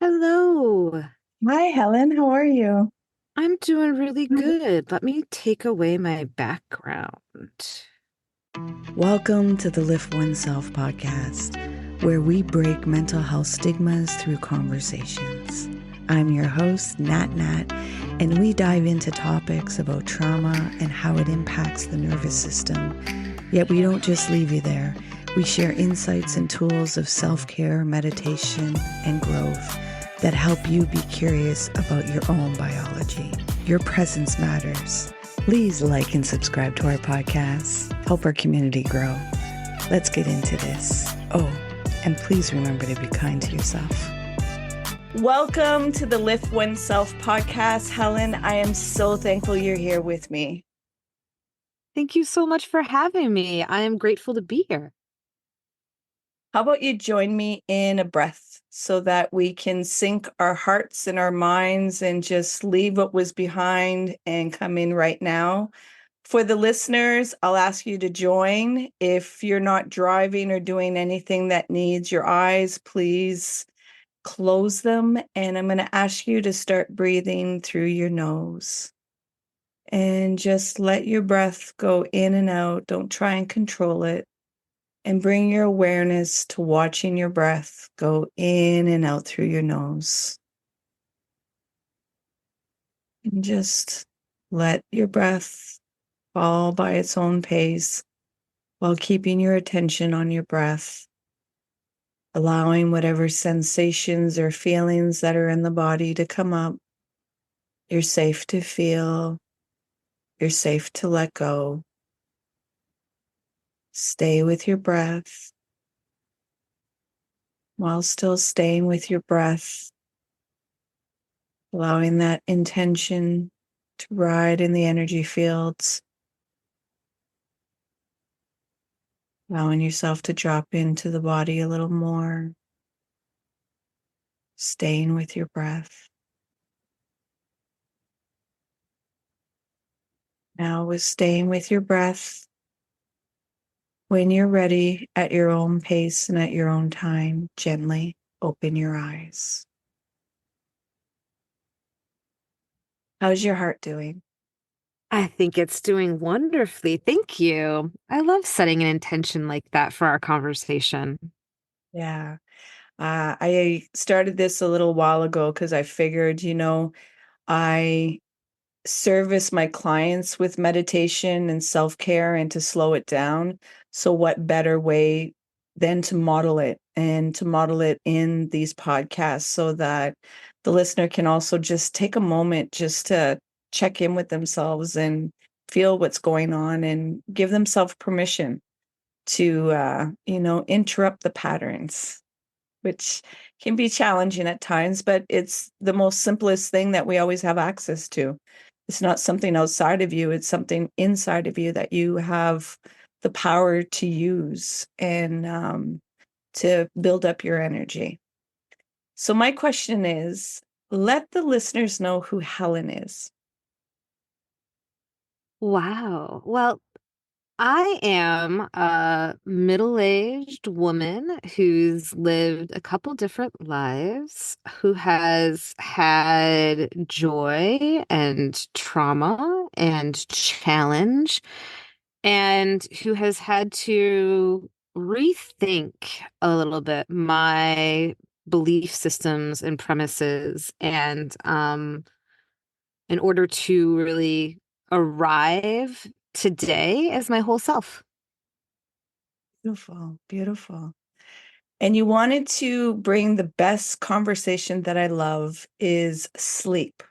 Hello. Hi, Helen. How are you? I'm doing really good. Let me take away my background. Welcome to the Lift Oneself podcast, where we break mental health stigmas through conversations. I'm your host, Nat, and we dive into topics about trauma and how it impacts the nervous system. Yet we don't just leave you there. We share insights and tools of self-care, meditation, and growth that help you be curious about your own biology. Your presence matters. Please like and subscribe to our podcast. Help our community grow. Let's get into this. Oh, and please remember to be kind to yourself. Welcome to the Lift Oneself podcast, Helen. I am so thankful you're here with me. Thank you so much for having me. I am grateful to be here. How about you join me in a breath so that we can sync our hearts and our minds and just leave what was behind and come in right now. For the listeners, I'll ask you to join. If you're not driving or doing anything that needs your eyes, please close them. And I'm going to ask you to start breathing through your nose. And just let your breath go in and out. Don't try and control it. And bring your awareness to watching your breath go in and out through your nose. And just let your breath fall by its own pace while keeping your attention on your breath, allowing whatever sensations or feelings that are in the body to come up. You're safe to feel. You're safe to let go. Stay with your breath while still staying with your breath, allowing that intention to ride in the energy fields, allowing yourself to drop into the body a little more, staying with your breath. Now, with staying with your breath, when you're ready at your own pace and at your own time, gently open your eyes. How's your heart doing? I think it's doing wonderfully. Thank you. I love setting an intention like that for our conversation. Yeah. I started this a little while ago because I figured, I service my clients with meditation and self-care and to slow it down. So what better way than to model it and to model it in these podcasts so that the listener can also just take a moment just to check in with themselves and feel what's going on and give themselves permission to, interrupt the patterns, which can be challenging at times, but it's the most simplest thing that we always have access to. It's not something outside of you, it's something inside of you that you have the power to use and to build up your energy. So, my question is, let the listeners know who Helen is. Wow. Well, I am a middle-aged woman who's lived a couple different lives, who has had joy and trauma and challenge, and who has had to rethink a little bit my belief systems and premises and in order to really arrive today as my whole self. Beautiful, beautiful. And you wanted to bring the best conversation that I love is sleep.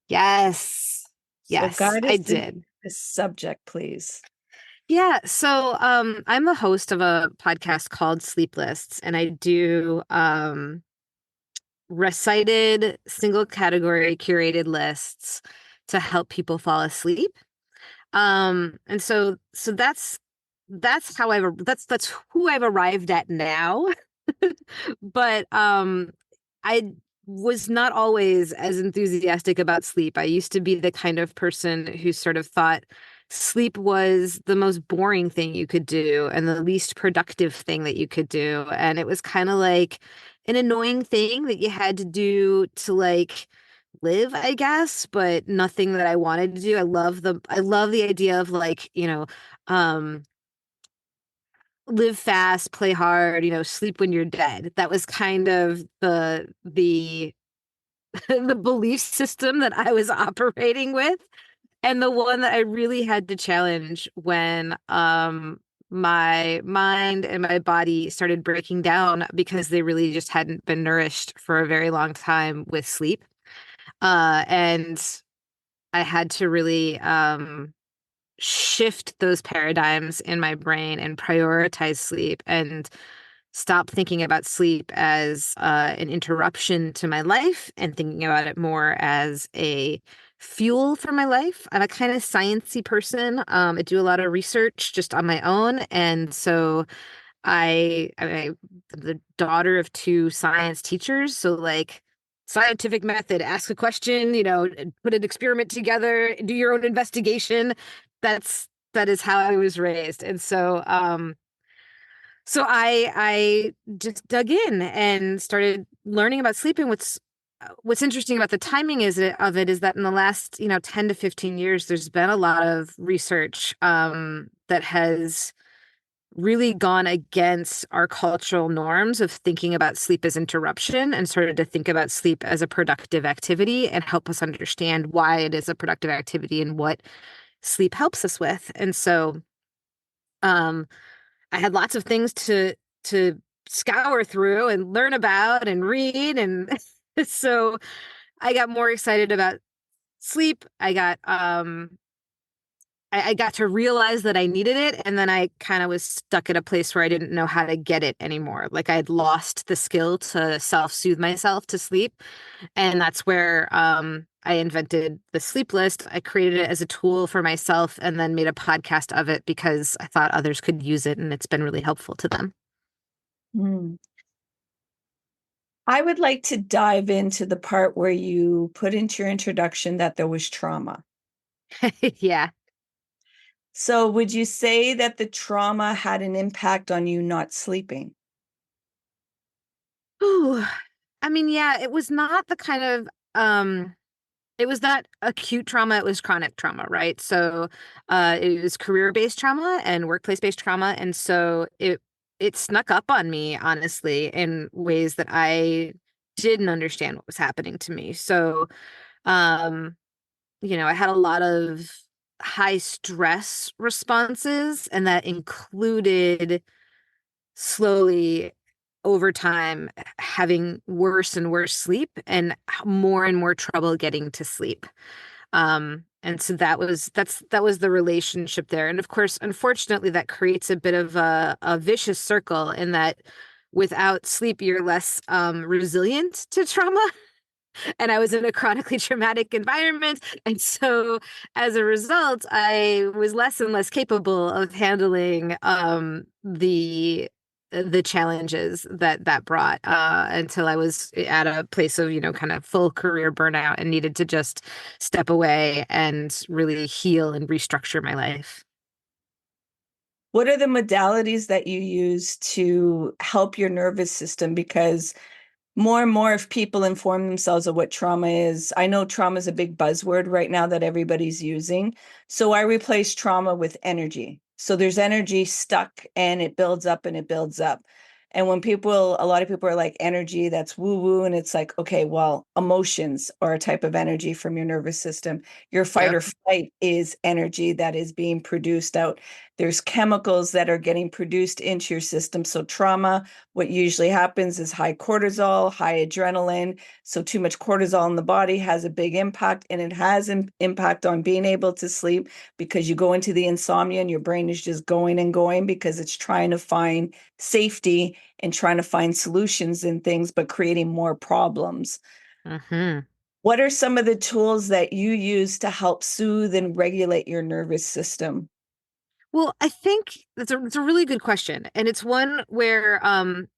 Yes. So Yes, guide I us through did. this subject, please. Yeah, so I'm the host of a podcast called Sleepless, and I do recited single category curated lists to help people fall asleep. And so that's how that's who I've arrived at now. But I was not always as enthusiastic about sleep. I used to be the kind of person who sort of thought sleep was the most boring thing you could do and the least productive thing that you could do. And it was kind of like an annoying thing that you had to do to like live, I guess, but nothing that I wanted to do. I love the idea of like, um live fast, play hard, sleep when you're dead. That was kind of the the belief system that I was operating with, and the one that I really had to challenge when my mind and my body started breaking down because they really just hadn't been nourished for a very long time with sleep. And I had to really shift those paradigms in my brain and prioritize sleep and stop thinking about sleep as an interruption to my life and thinking about it more as a fuel for my life. I'm a kind of sciencey person. I do a lot of research just on my own, and so I'm the daughter of two science teachers. So like scientific method, ask a question, put an experiment together, do your own investigation. That is how I was raised. And so I just dug in and started learning about sleeping. What's interesting about the timing of it is that in the last, 10 to 15 years, there's been a lot of research that has really gone against our cultural norms of thinking about sleep as interruption and started to think about sleep as a productive activity and help us understand why it is a productive activity and what sleep helps us with. And so um, I had lots of things to scour through and learn about and read. And so I got more excited about sleep. I got to realize that I needed it, and then I kind of was stuck at a place where I didn't know how to get it anymore. Like I had lost the skill to self-soothe myself to sleep, and that's where I invented the sleep list. I created it as a tool for myself, and then made a podcast of it because I thought others could use it, and it's been really helpful to them. Hmm. I would like to dive into the part where you put into your introduction that there was trauma. Yeah. So, would you say that the trauma had an impact on you not sleeping? Ooh. I mean, yeah, it was not the kind of it was not acute trauma, it was chronic trauma, right? So it was career-based trauma and workplace-based trauma. And so it snuck up on me, honestly, in ways that I didn't understand what was happening to me. So um, I had a lot of high stress responses, and that included slowly over time having worse and worse sleep and more trouble getting to sleep. And so that was the relationship there. And of course, unfortunately, that creates a bit of a vicious circle in that without sleep, you're less resilient to trauma. And I was in a chronically traumatic environment. And so as a result, I was less and less capable of handling the challenges that brought until I was at a place of, kind of full career burnout and needed to just step away and really heal and restructure my life. What are the modalities that you use to help your nervous system? Because more and more, if people inform themselves of what trauma is, I know trauma is a big buzzword right now that everybody's using. So I replace trauma with energy. So there's energy stuck and it builds up and it builds up. And when a lot of people are like energy, that's woo woo. And it's like, okay, well, emotions are a type of energy from your nervous system. Your fight Yep. or flight is energy that is being produced out. There's chemicals that are getting produced into your system. So trauma, what usually happens is high cortisol, high adrenaline. So too much cortisol in the body has a big impact, and it has an impact on being able to sleep because you go into the insomnia and your brain is just going and going because it's trying to find safety and trying to find solutions and things, but creating more problems. Hmm. What are some of the tools that you use to help soothe and regulate your nervous system? Well, I think it's a really good question. And it's one where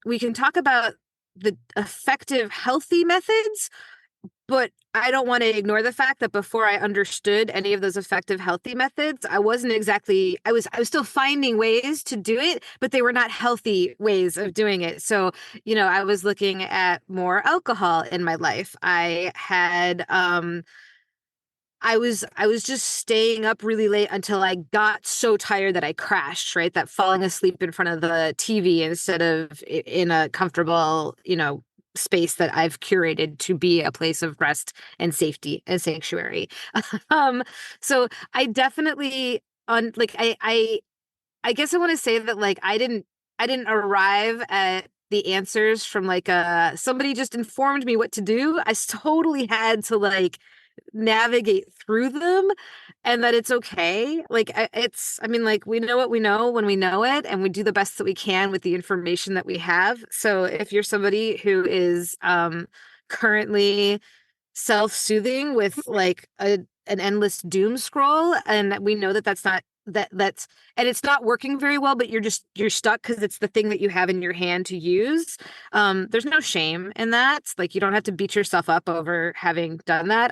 we can talk about the effective, healthy methods, but I don't want to ignore the fact that before I understood any of those effective healthy methods, I wasn't exactly I was still finding ways to do it, but they were not healthy ways of doing it. So, I was looking at more alcohol in my life. I was just staying up really late until I got so tired that I crashed, right? That falling asleep in front of the TV instead of in a comfortable, space that I've curated to be a place of rest and safety and sanctuary. Um, so I definitely on like I guess I want to say that like I didn't arrive at the answers from like somebody just informed me what to do. Totally had to like navigate through them, and that it's okay. Like I mean, like we know what we know when we know it, and we do the best that we can with the information that we have. So if you're somebody who is currently self-soothing with like an endless doom scroll, and we know that that's and it's not working very well, but you're stuck because it's the thing that you have in your hand to use. There's no shame in that. Like you don't have to beat yourself up over having done that.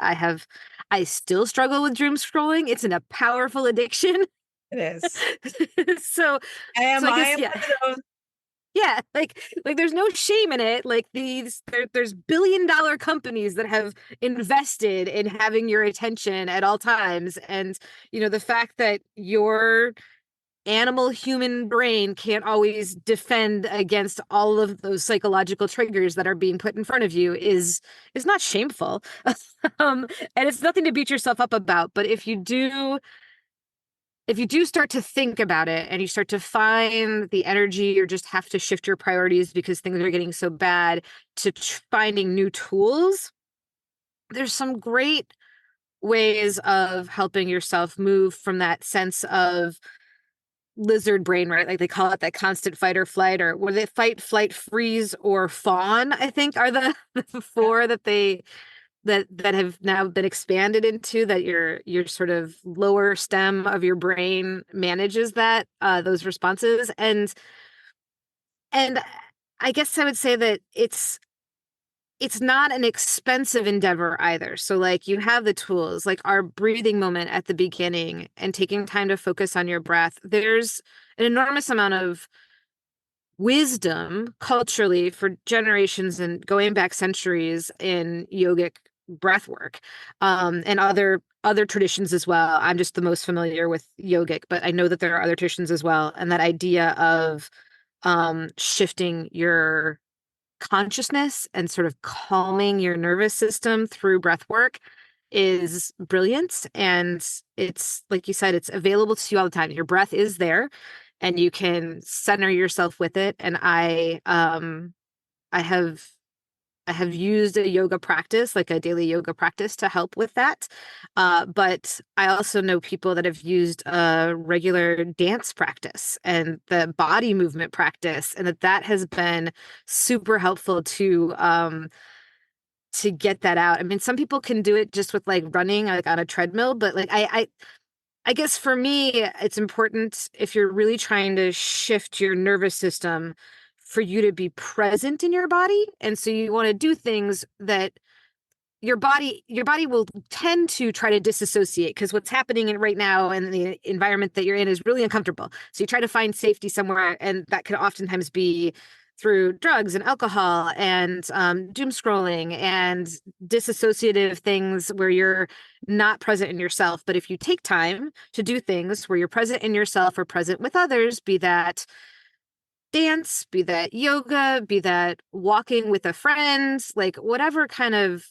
I still struggle with doom scrolling. It's a powerful addiction. It is. so Am so I I guess, one yeah. of those? Yeah, like there's no shame in it. Like there's billion-dollar companies that have invested in having your attention at all times. And the fact that your animal human brain can't always defend against all of those psychological triggers that are being put in front of you is not shameful. um, and it's nothing to beat yourself up about. But if you do start to think about it and you start to find the energy or just have to shift your priorities because things are getting so bad to finding new tools, there's some great ways of helping yourself move from that sense of lizard brain, right? Like they call it that constant fight or flight, or what they fight, flight, freeze, or fawn, I think are the Yeah. four that have now been expanded into that your sort of lower stem of your brain manages that those responses. And I guess I would say that it's not an expensive endeavor either. So like you have the tools, like our breathing moment at the beginning and taking time to focus on your breath. There's an enormous amount of wisdom culturally for generations and going back centuries in yogic breath work, and other traditions as well. I'm just the most familiar with yogic, but I know that there are other traditions as well. And that idea of shifting your consciousness and sort of calming your nervous system through breath work is brilliant. And it's like you said, it's available to you all the time. Your breath is there and you can center yourself with it. And I have I have used a yoga practice, like a daily yoga practice to help with that. But I also know people that have used a regular dance practice and the body movement practice, and that has been super helpful to get that out. I mean, some people can do it just with like running like on a treadmill, but like I guess for me, it's important if you're really trying to shift your nervous system for you to be present in your body. And so you want to do things that your body will tend to try to disassociate because what's happening right now and the environment that you're in is really uncomfortable. So you try to find safety somewhere, and that can oftentimes be through drugs and alcohol and doom scrolling and disassociative things where you're not present in yourself. But if you take time to do things where you're present in yourself or present with others, be that dance, be that yoga, be that walking with a friend, like whatever kind of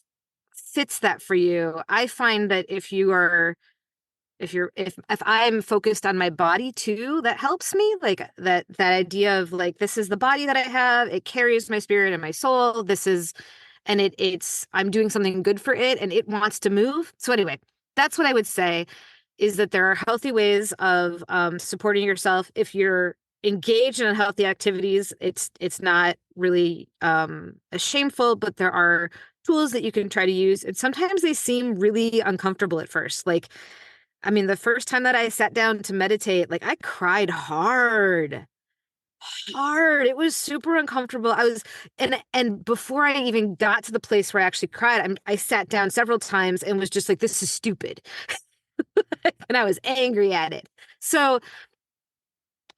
fits that for you. I find that if I'm focused on my body too, that helps me. Like that idea of like this is the body that I have, it carries my spirit and my soul. This is and it's I'm doing something good for it and it wants to move. So anyway, that's what I would say is that there are healthy ways of supporting yourself. If you're engaged in unhealthy activities, it's not really shameful, but there are tools that you can try to use. And sometimes they seem really uncomfortable at first. Like, I mean, the first time that I sat down to meditate, like I cried hard. hard. It was super uncomfortable. And before I even got to the place where I actually cried, I sat down several times and was just like, this is stupid. And I was angry at it. So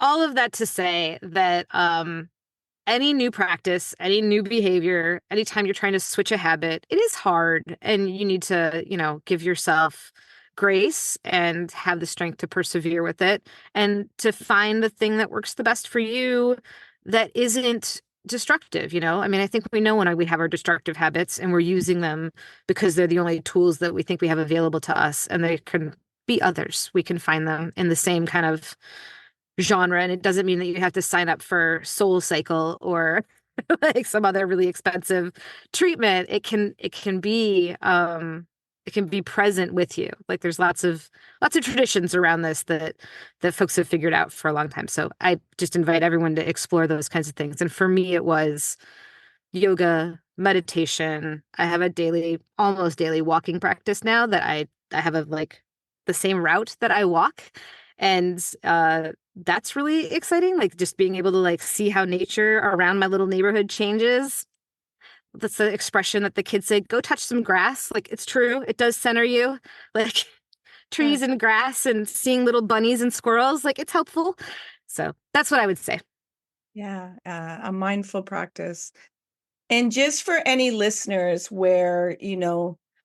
all of that to say that any new practice, any new behavior, anytime you're trying to switch a habit, it is hard and you need to, give yourself grace and have the strength to persevere with it and to find the thing that works the best for you that isn't destructive. I mean, I think we know when we have our destructive habits and we're using them because they're the only tools that we think we have available to us, and they can be others. We can find them in the same kind of genre, and it doesn't mean that you have to sign up for Soul Cycle or like some other really expensive treatment. It can be present with you. Like there's lots of traditions around this that folks have figured out for a long time. So I just invite everyone to explore those kinds of things. And for me it was yoga, meditation. I have a almost daily walking practice now that I have the same route that I walk. And that's really exciting. Like just being able to see how nature around my little neighborhood changes. That's the expression that the kids say, go touch some grass. Like it's true. It does center you. Like Yeah. trees and grass and seeing little bunnies and squirrels, like it's helpful. So that's what I would say. Yeah, a mindful practice. And just for any listeners where,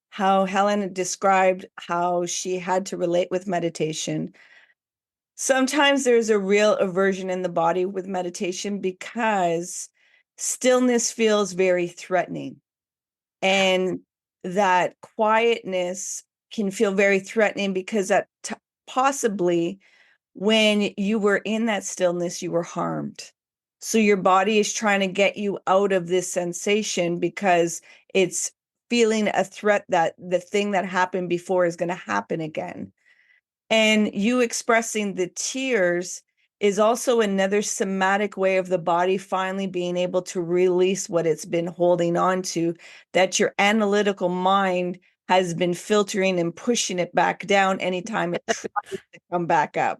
how Helen described how she had to relate with meditation, sometimes there's a real aversion in the body with meditation because stillness feels very threatening. And that quietness can feel very threatening because possibly when you were in that stillness, you were harmed. So your body is trying to get you out of this sensation because it's feeling a threat that the thing that happened before is going to happen again. And you expressing the tears is also another somatic way of the body finally being able to release what it's been holding on to, that your analytical mind has been filtering and pushing it back down anytime it tries to come back up.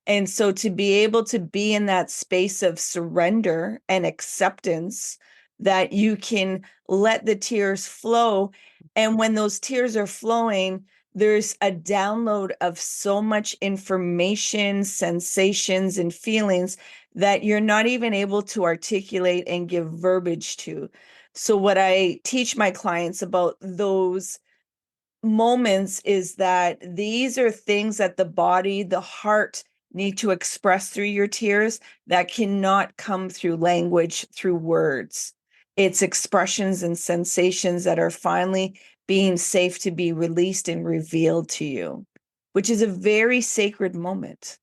And so to be able to be in that space of surrender and acceptance, that you can let the tears flow. And when those tears are flowing, there's a download of so much information, sensations, and feelings that you're not even able to articulate and give verbiage to. So, what I teach my clients about those moments is that these are things that the body, the heart need to express through your tears that cannot come through language, through words. It's expressions and sensations that are finally being safe to be released and revealed to you, which is a very sacred moment.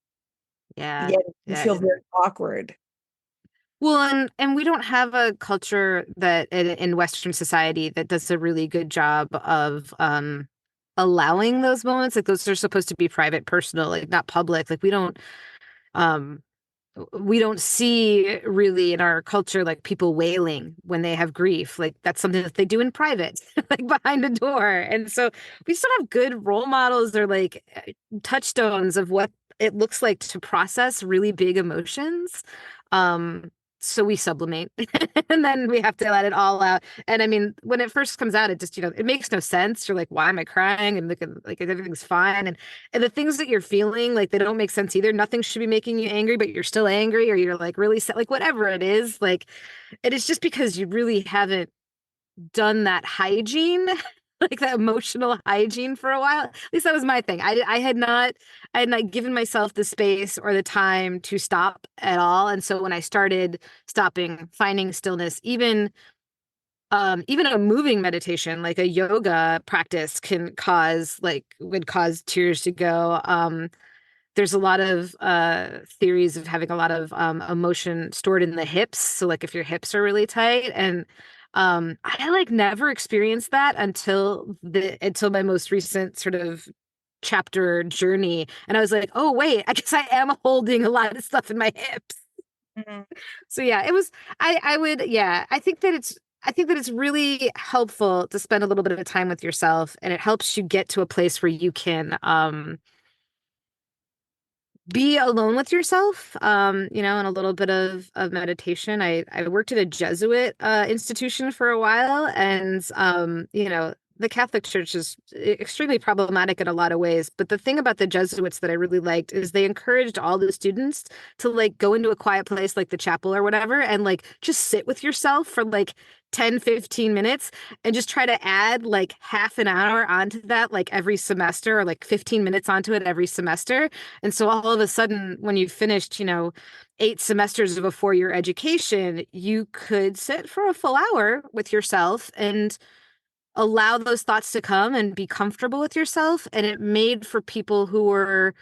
Yeah. Yet it can feel Yeah. very awkward. Well, and we don't have a culture that in Western society that does a really good job of allowing those moments. Like those are supposed to be private, personal, like not public. Like um we don't see really in our culture like people wailing when they have grief. Like that's something that they do in private, like behind a door. And so we still have good role models or touchstones of what it looks like to process really big emotions. Um, so we sublimate and then we have to let it all out. And I mean, when it first comes out, it just, it makes no sense. You're like, why am I crying? And like everything's fine. And the things that you're feeling, like they don't make sense either. Nothing should be making you angry, but you're still angry, or you're like really sad, like whatever it is. Like it is just because you really haven't done that hygiene, like that emotional hygiene for a while. At least that was my thing. I had not given myself the space or the time to stop at all. And so when I started stopping, finding stillness, even a moving meditation, like a yoga practice would cause tears to go. There's a lot of theories of having a lot of emotion stored in the hips. So like if your hips are really tight, and I never experienced that until my most recent sort of chapter journey. And I was like, oh wait, I guess I am holding a lot of stuff in my hips. Mhm. So yeah, it was I would yeah, I think that it's really helpful to spend a little bit of time with yourself, and it helps you get to a place where you can be alone with yourself, and a little bit of meditation. I worked at a Jesuit institution for a while, and the Catholic Church is extremely problematic in a lot of ways. But the thing about the Jesuits that I really liked is they encouraged all the students to like go into a quiet place like the chapel or whatever and like just sit with yourself for like 10-15 minutes and just try to add like half an hour onto that like every semester or like 15 minutes onto it every semester. And so all of a sudden, when you finished, 8 semesters of a 4-year education, you could sit for a full hour with yourself and allow those thoughts to come and be comfortable with yourself. And it made for people who were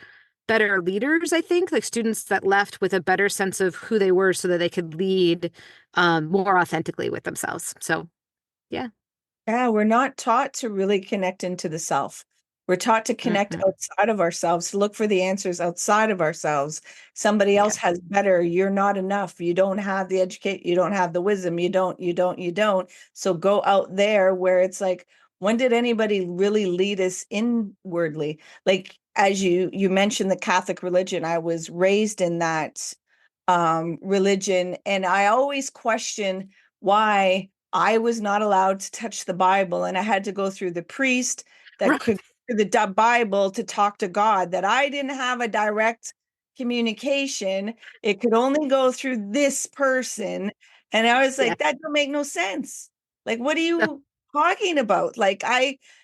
better leaders, I think, like students that left with a better sense of who they were so that they could lead more authentically with themselves. So, yeah. Yeah, we're not taught to really connect into the self. We're taught to connect Mm-mm. outside of ourselves, to look for the answers outside of ourselves. Somebody else Yeah. has better. You're not enough. You don't have the educate, you don't have the wisdom. You don't. So go out there where it's like, when did anybody really lead us inwardly? Like as you mentioned the Catholic religion, I was raised in that religion, and I always question why I was not allowed to touch the Bible, and I had to go through the priest that Right. could through the Bible to talk to God, that I didn't have a direct communication. It could only go through this person. And I was Yeah. like, that don't make no sense. Like, what are you talking about?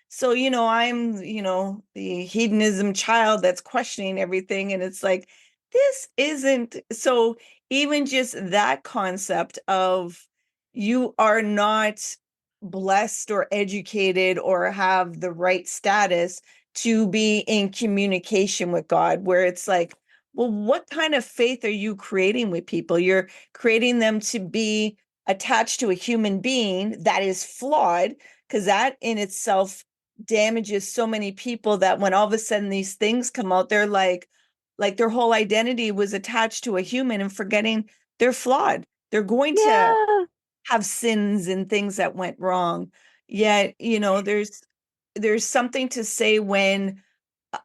So, I'm, the hedonism child that's questioning everything. And it's like, this isn't so, even just that concept of you are not blessed or educated or have the right status to be in communication with God, where it's like, well, what kind of faith are you creating with people? You're creating them to be attached to a human being that is flawed, because that in itself damages so many people that when all of a sudden these things come out, they're like their whole identity was attached to a human and forgetting they're flawed. They're going to Yeah. have sins and things that went wrong. Yet, there's something to say when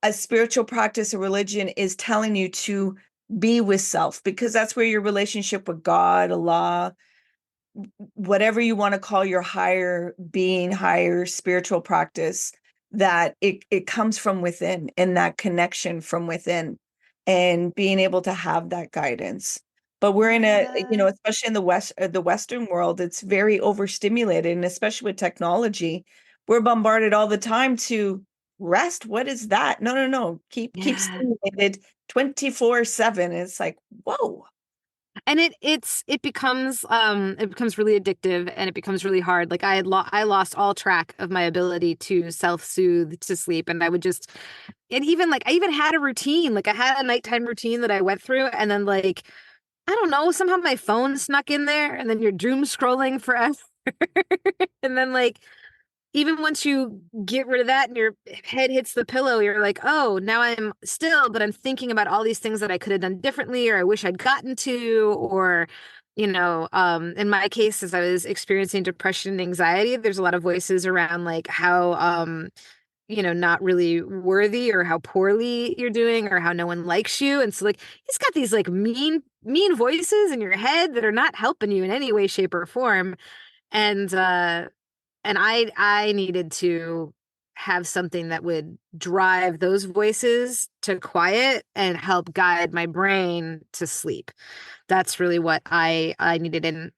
a spiritual practice or religion is telling you to be with self, because that's where your relationship with God, Allah, whatever you want to call your higher being, higher spiritual practice, that it comes from within, and that connection from within, and being able to have that guidance. But we're in Yeah. especially in the Western world, it's very overstimulated, and especially with technology, we're bombarded all the time to rest. What is that? No, no, no. Keep Yeah. stimulated 24/7. It's like, whoa. And it becomes really addictive and it becomes really hard. Like I lost all track of my ability to self-soothe to sleep, and I would just and even like I even had a routine. Like I had a nighttime routine that I went through, and then like I don't know, somehow my phone snuck in there, and then you're doom scrolling forever. And then like even once you get rid of that and your head hits the pillow, you're like, oh, now I'm still, but I'm thinking about all these things that I could have done differently or I wish I'd gotten to, or, in my case, as I was experiencing depression and anxiety, there's a lot of voices around like how, not really worthy or how poorly you're doing or how no one likes you. And so like he's got these like mean voices in your head that are not helping you in any way, shape, or form. And I needed to have something that would drive those voices to quiet and help guide my brain to sleep. That's really what I needed. And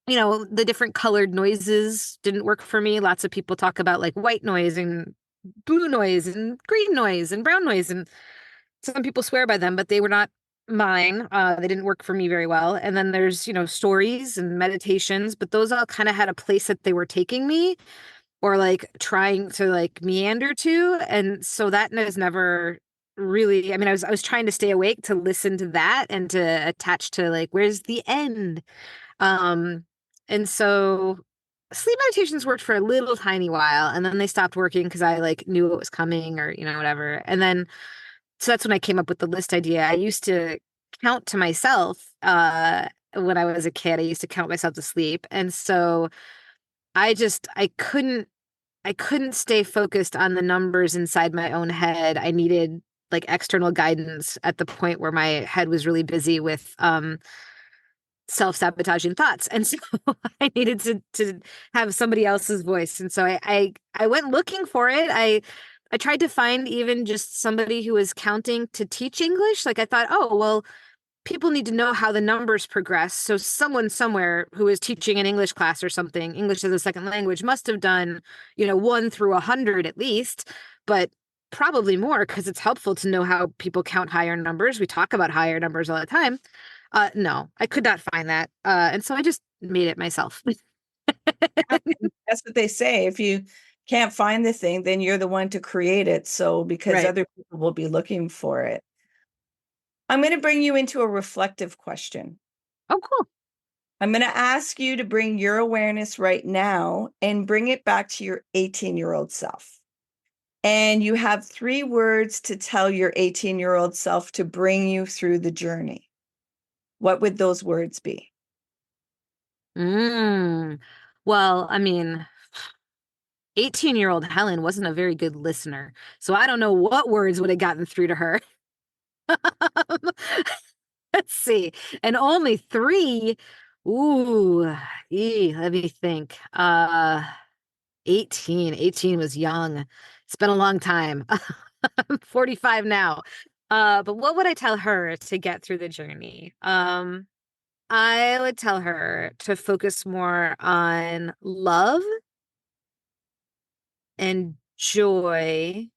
the different colored noises didn't work for me. Lots of people talk about like white noise and blue noise and green noise and brown noise, and some people swear by them, but they were not mine. They didn't work for me very well. And then there's stories and meditations, but those all kind of had a place that they were taking me or like trying to like meander to. And so that has never really, I mean, I was trying to stay awake to listen to that and to attach to like, where's the end? Um, and so sleep meditations worked for a little tiny while and then they stopped working because I like knew what was coming or, whatever. And then, so that's when I came up with the list idea. I used to count to myself, when I was a kid. I used to count myself to sleep. And so I couldn't stay focused on the numbers inside my own head. I needed like external guidance at the point where my head was really busy with self-sabotaging thoughts. And so I needed to have somebody else's voice. And so I went looking for it. I tried to find even just somebody who was counting to teach English. Like I thought, oh, well, people need to know how the numbers progress. So someone somewhere who is teaching an English class or something, English as a second language, must have done, 1 through 100 at least, but probably more because it's helpful to know how people count higher numbers. We talk about higher numbers all the time. No, I could not find that. And so I just made it myself. That's what they say. If you can't find the thing, then you're the one to create it. So, because Right. other people will be looking for it. I'm going to bring you into a reflective question. Oh, cool. I'm going to ask you to bring your awareness right now and bring it back to your 18-year-old self. And you have 3 words to tell your 18-year-old self to bring you through the journey. What would those words be? Mm. Well, I mean, 18-year-old Helen wasn't a very good listener. So I don't know what words would have gotten through to her. Let's see. And only 3. Ooh, let me think. 18 was young. It's been a long time. I'm 45 now. But what would I tell her to get through the journey? I would tell her to focus more on love and joy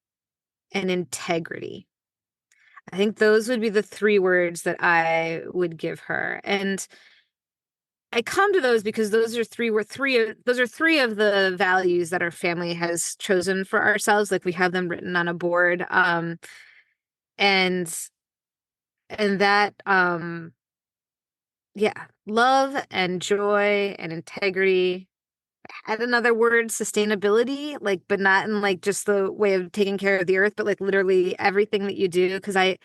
and integrity. I think those would be the 3 words that I would give her. And I come to those because those are 3 of the values that our family has chosen for ourselves. Like we have them written on a board. And that yeah, love and joy and integrity. Add another word, sustainability, like, but not in like just the way of taking care of the earth, but like literally everything that you do. Because I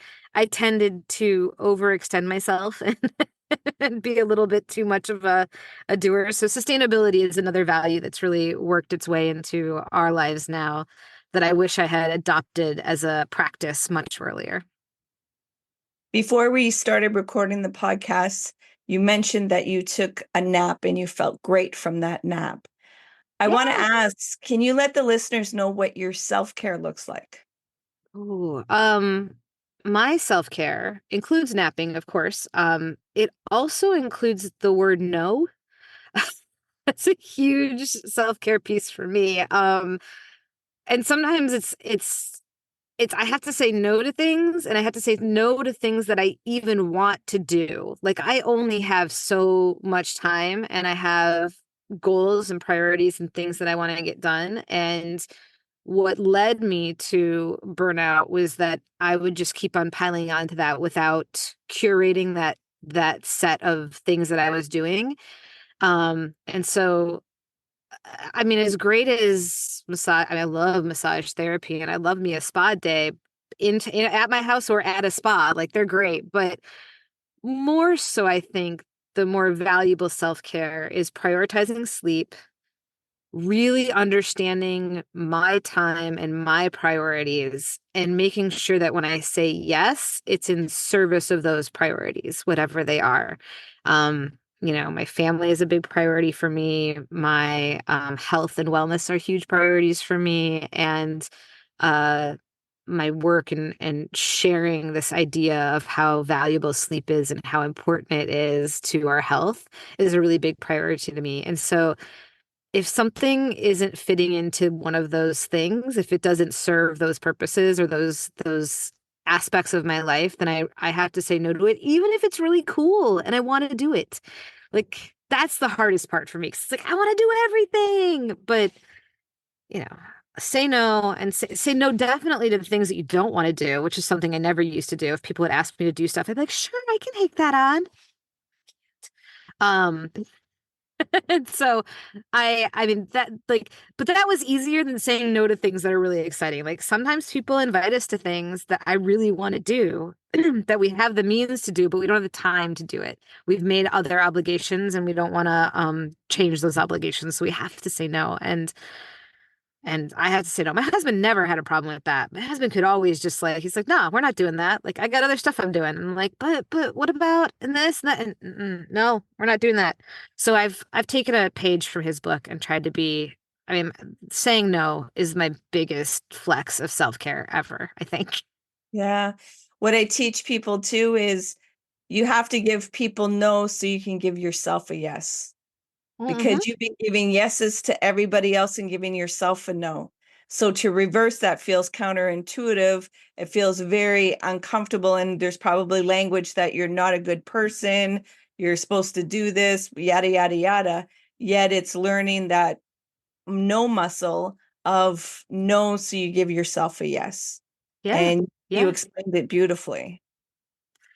tended to overextend myself and be a little bit too much of a doer. So sustainability is another value that's really worked its way into our lives now that I wish I had adopted as a practice much earlier. Before we started recording the podcast, you mentioned that you took a nap and you felt great from that nap. I want to Yeah. ask, can you let the listeners know what your self-care looks like? Ooh, my self-care includes napping, of course. It also includes the word no. That's a huge self-care piece for me. And sometimes it's I have to say no to things, and I have to say no to things that I even want to do. Like I only have so much time, and I have goals and priorities and things that I want to get done. And what led me to burnout was that I would just keep on piling onto that without curating that set of things that I was doing. And so I mean, as great as massage, I mean, I love massage therapy and I love me a spa day at my house or at a spa. Like they're great, but more so, I think the more valuable self-care is prioritizing sleep, really understanding my time and my priorities, and making sure that when I say yes, it's in service of those priorities, whatever they are. My family is a big priority for me. My health and wellness are huge priorities for me. And uh, my work and sharing this idea of how valuable sleep is and how important it is to our health is a really big priority to me. And so if something isn't fitting into one of those things, if it doesn't serve those purposes or those aspects of my life, then I have to say no to it, even if it's really cool and I want to do it. Like that's the hardest part for me. 'Cause it's like I want to do everything, but you know, say no and say no definitely to the things that you don't want to do, which is something I never used to do. If people would ask me to do stuff, I'd be like, sure, I can take that on. Um, And so I mean that like but that was easier than saying no to things that are really exciting. Like sometimes people invite us to things that I really want to do that we have the means to do, but we don't have the time to do it. We've made other obligations and we don't want to change those obligations. So we have to say no. And And I had to say no. My husband never had a problem with that. My husband could always just like, he's like, no, we're not doing that. Like, I got other stuff I'm doing. And I'm like, but what about and this and that? And no, we're not doing that. So I've taken a page from his book and tried to be, I mean, saying no is my biggest flex of self-care ever, I think. Yeah. What I teach people too is you have to give people no so you can give yourself a yes, Hmm. because you've been giving yeses to everybody else and giving yourself a no. So to reverse that feels counterintuitive. It feels very uncomfortable. And there's probably language that you're not a good person. You're supposed to do this, yada, yada, yada. Yet it's learning that no muscle of no. So you give yourself a yes. Yeah. And you Yeah. explained it beautifully.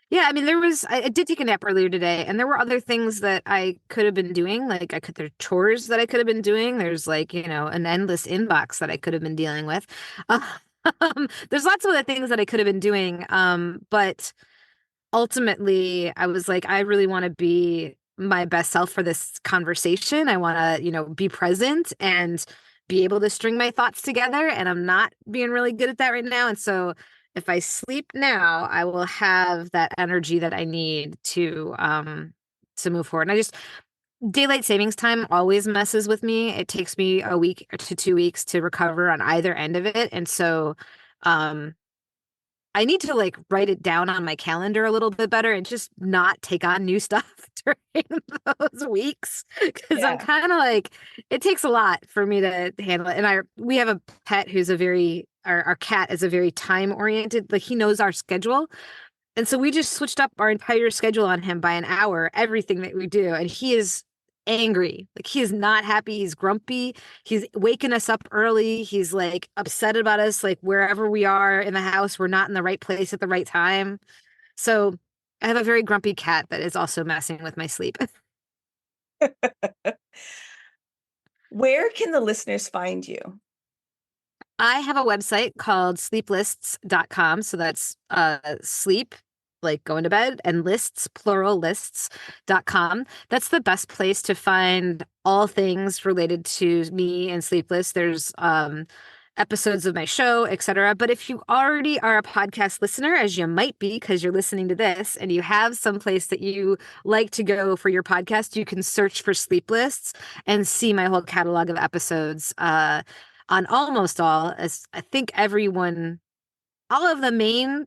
Yeah, I mean, I did take a nap earlier today, and there were other things that I could have been doing. Like, there are chores that I could have been doing. There's like, an endless inbox that I could have been dealing with. There's lots of other things that I could have been doing. But ultimately, I was like, I really want to be my best self for this conversation. I want to, be present and be able to string my thoughts together. And I'm not being really good at that right now. And so if I sleep now, I will have that energy that I need to move forward. And daylight savings time always messes with me. It takes me a week to 2 weeks to recover on either end of it. And so um I need to like write it down on my calendar a little bit better and just not take on new stuff during those weeks because I'm Yeah. kind of like it takes a lot for me to handle it. And we have a pet who's our cat is a very time oriented, like he knows our schedule. And so we just switched up our entire schedule on him by an hour, everything that we do. And he is angry. Like he is not happy. He's grumpy. He's waking us up early. He's like upset about us, like wherever we are in the house, we're not in the right place at the right time. So I have a very grumpy cat that is also messing with my sleep. Where can the listeners find you? I have a website called sleeplists.com. So that's sleep, like going to bed, and lists, plural lists.com. That's the best place to find all things related to me and Sleepless. There's episodes of my show, etc. But if you already are a podcast listener, as you might be because you're listening to this, and you have some place that you like to go for your podcast, you can search for Sleepless and see my whole catalog of episodes. On almost all, as I think all of the main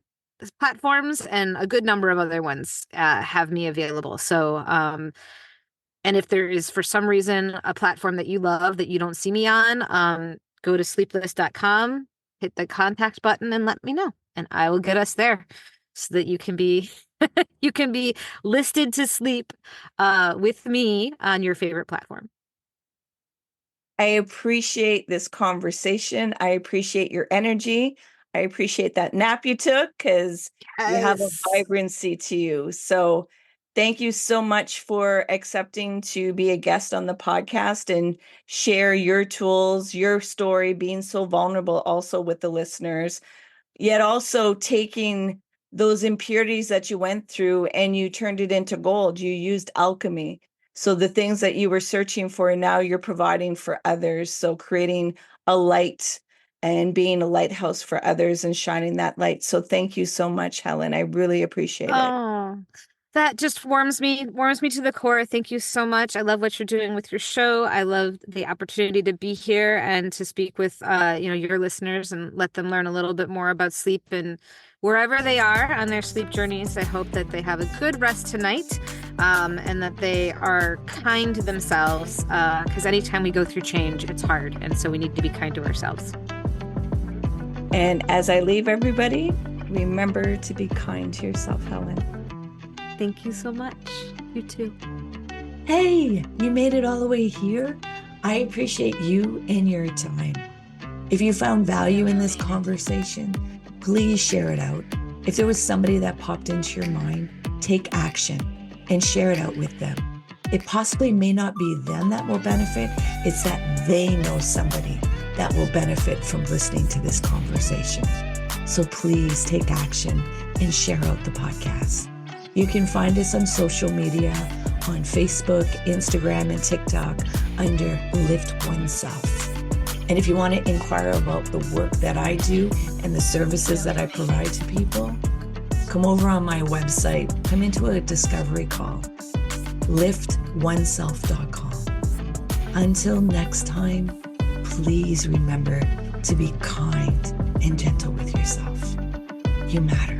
platforms and a good number of other ones have me available. So, and if there is for some reason a platform that you love that you don't see me on, go to sleepless.com, hit the contact button, and let me know, and I will get us there so that you can be you can be listed to sleep with me on your favorite platform. I appreciate this conversation. I appreciate your energy. I appreciate that nap you took because you have a Yes. vibrancy to you. So thank you so much for accepting to be a guest on the podcast and share your tools, your story, being so vulnerable also with the listeners, yet also taking those impurities that you went through and you turned it into gold. You used alchemy. So the things that you were searching for, now you're providing for others. So creating a light and being a lighthouse for others and shining that light. So thank you so much, Helen. I really appreciate it. Oh, that just warms me to the core. Thank you so much. I love what you're doing with your show. I love the opportunity to be here and to speak with your listeners and let them learn a little bit more about sleep and wherever they are on their sleep journeys. I hope that they have a good rest tonight, and that they are kind to themselves, because anytime we go through change, it's hard. And so we need to be kind to ourselves. And as I leave everybody, remember to be kind to yourself, Helen. Thank you so much. You too. Hey, you made it all the way here. I appreciate you and your time. If you found value in this conversation, please share it out. If there was somebody that popped into your mind, take action and share it out with them. It possibly may not be them that will benefit. It's that they know somebody that will benefit from listening to this conversation. So please take action and share out the podcast. You can find us on social media, on Facebook, Instagram, and TikTok under Lift Oneself. And if you want to inquire about the work that I do and the services that I provide to people, come over on my website, come into a discovery call, liftoneself.com. Until next time, please remember to be kind and gentle with yourself. You matter.